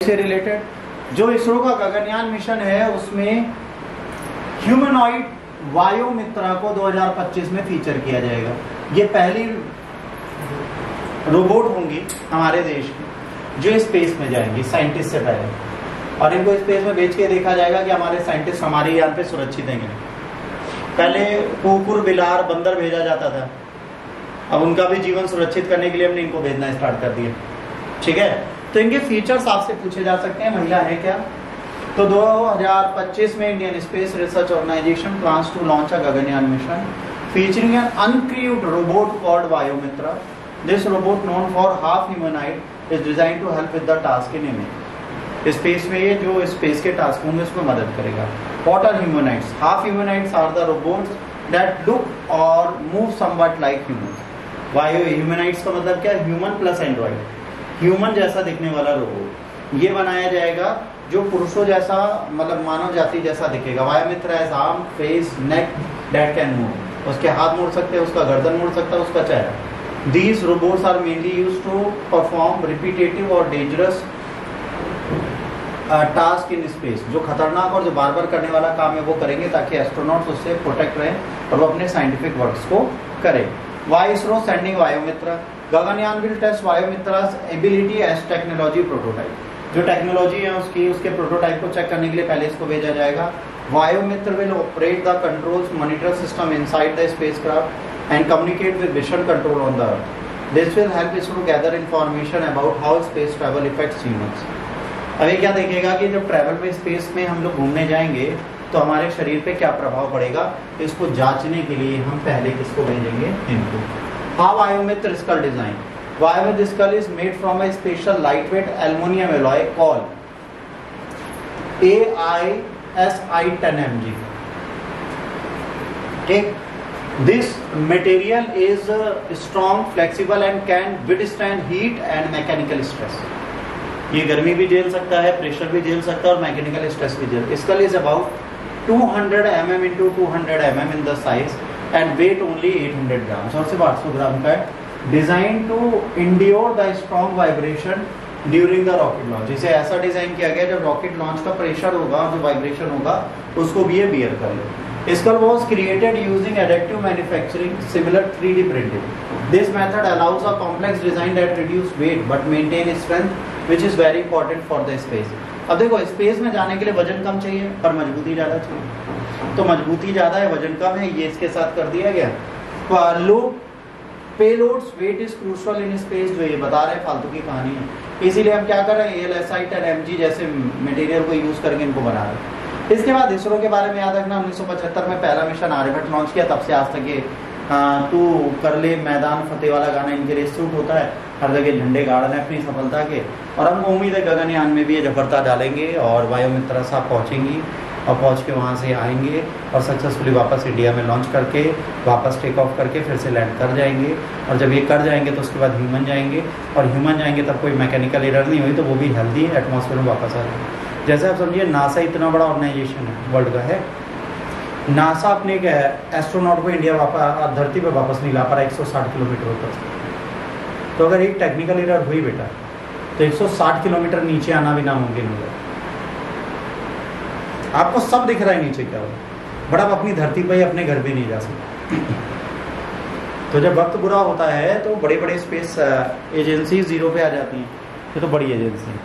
से रिलेटेड जो इसरो का गगनयान मिशन है उसमें ह्यूमनॉइड वायुमित्रा को 2025 में फीचर किया जाएगा। ये पहली रोबोट होंगी हमारे देश की जो स्पेस में जाएंगी साइंटिस्ट से पहले, और इनको स्पेस में भेज के देखा जाएगा कि हमारे साइंटिस्ट हमारे यान पे सुरक्षित हैं कि नहीं। पहले कुकुर, बिलार, बंदर भेजा जाता था, अब उनका भी जीवन सुरक्षित करने के लिए हमने इनको भेजना स्टार्ट कर दिया। ठीक है, तो इनके फीचर्स आपसे पूछे जा सकते हैं। महिला है क्या? तो 2025 में Indian space research organisation plans to launch a Gaganyaan mission featuring an uncrewed robot called Vyommitra. This robot known for half humanoid is designed to help with the task in image. Space में ये जो स्पेस के task होंगे उसमें मदद करेगा। What are humanoids? Half humanoids are the robots that look और move somewhat like human. वायु ह्यूमनॉइड्स का मतलब क्या है? ह्यूमन प्लस एंड्रॉइड, ह्यूमन जैसा दिखने वाला रोबोट ये बनाया जाएगा जो पुरुषों जैसा, मतलब मानव जाति जैसा दिखेगा। Vyommitra has arm, face, neck that can move. उसके हाथ मोड़ सकते हैं, उसका गर्दन मोड़ सकता है, उसका चेहरा। These robots are mainly used to perform repetitive और डेंजरस टास्क इन स्पेस। जो खतरनाक और जो बार बार करने वाला काम है वो करेंगे ताकि एस्ट्रोनॉट्स उससे प्रोटेक्ट रहें और वो अपने साइंटिफिक वर्क्स को करें। Why ISRO sending Vyommitra? Gaganyaan will test Vyommitra's ability as technology prototype. जो टेक्नोलॉजी है उसके प्रोटोटाइप को चेक करने के लिए पहले इसको भेजा जाएगा। Vyommitra will operate the controls monitor system inside the spacecraft and communicate with mission control on the earth. This will help ISRO gather information about how space travel effects humans. अभी क्या देखेगा कि जब ट्रैवल में स्पेस में हम लोग घूमने जाएंगे तो हमारे शरीर पे क्या प्रभाव पड़ेगा, इसको जांचने के लिए हम पहले किसको भेजेंगे? इनको। How Vyommitra skull design? Vyommitra skull is made from a special lightweight aluminium alloy called AISI10Mg. Okay, this material is strong, flexible and can withstand heat and mechanical stress. ये गर्मी भी झेल सकता है, प्रेशर भी झेल सकता है और मैकेनिकल स्ट्रेस भी झेल। Skull is about 200 mm into 200 mm in the size and weight only 800 grams, और सिर्फ 800 ग्राम का है। Design to endure the strong vibration during the rocket launch. इसे ऐसा डिजाइन किया गया जब रॉकेट लॉन्च का प्रेशर होगा, जो वाइब्रेशन होगा उसको भी ये बियर कर ले। Skull was created using additive manufacturing similar 3D printing. This method allows a complex design that reduce weight but maintain strength which is very important for the space. अब देखो, स्पेस में जाने के लिए वजन कम चाहिए पर मजबूती ज्यादा चाहिए, तो मजबूती ज्यादा है, वजन कम है, ये इसके साथ कर दिया गया। Low payloads weight is crucial in space, जो ये बता रहे हैं फालतू की कहानी है। इसीलिए हम क्या कर रहे हैं, AISI10Mg जैसे मटेरियल को यूज करके इनको बना रहे हैं। इसके बाद इसरो के बारे में याद रखना, 1975 में पहला मिशन आर्यभट्ट लॉन्च किया, तब से आज तक ये तू कर ले मैदान फतेह वाला गाना इनके लिए सूट होता है। हर जगह झंडे गाड़ रहे हैं अपनी सफलता के, और हमको उम्मीद है गगनयान में भी ये झपरता डालेंगे और वायुमित्रा साहब पहुंचेंगी और पहुंच के वहाँ से आएंगे और सक्सेसफुली वापस इंडिया में लॉन्च करके वापस टेक ऑफ करके फिर से लैंड कर जाएंगे। और जब ये कर जाएंगे तो उसके बाद ह्यूमन जाएंगे, और ह्यूमन जाएंगे तब कोई मैकेनिकल एरर नहीं हुई तो वो भी हेल्दी एटमॉस्फेयर में वापस आ जाएंगे। जैसे आप समझिए नासा इतना बड़ा ऑर्गेनाइजेशन है, वर्ल्ड का है। नासा अपने एस्ट्रोनॉट को इंडिया वापस धरती पर वापस नहीं ला पा रहा 160 किलोमीटर ऊपर। तो अगर एक टेक्निकल एरर हुई बेटा तो 160 किलोमीटर नीचे आना भी नामुमकिन हो जाए। आपको सब दिख रहा है नीचे क्या हो, बट आप अपनी धरती पर ही अपने घर भी नहीं जा सकते। तो जब वक्त बुरा होता है तो बड़े बड़े स्पेस एजेंसी जीरो पे आ जाती हैं। ये तो बड़ी एजेंसी है।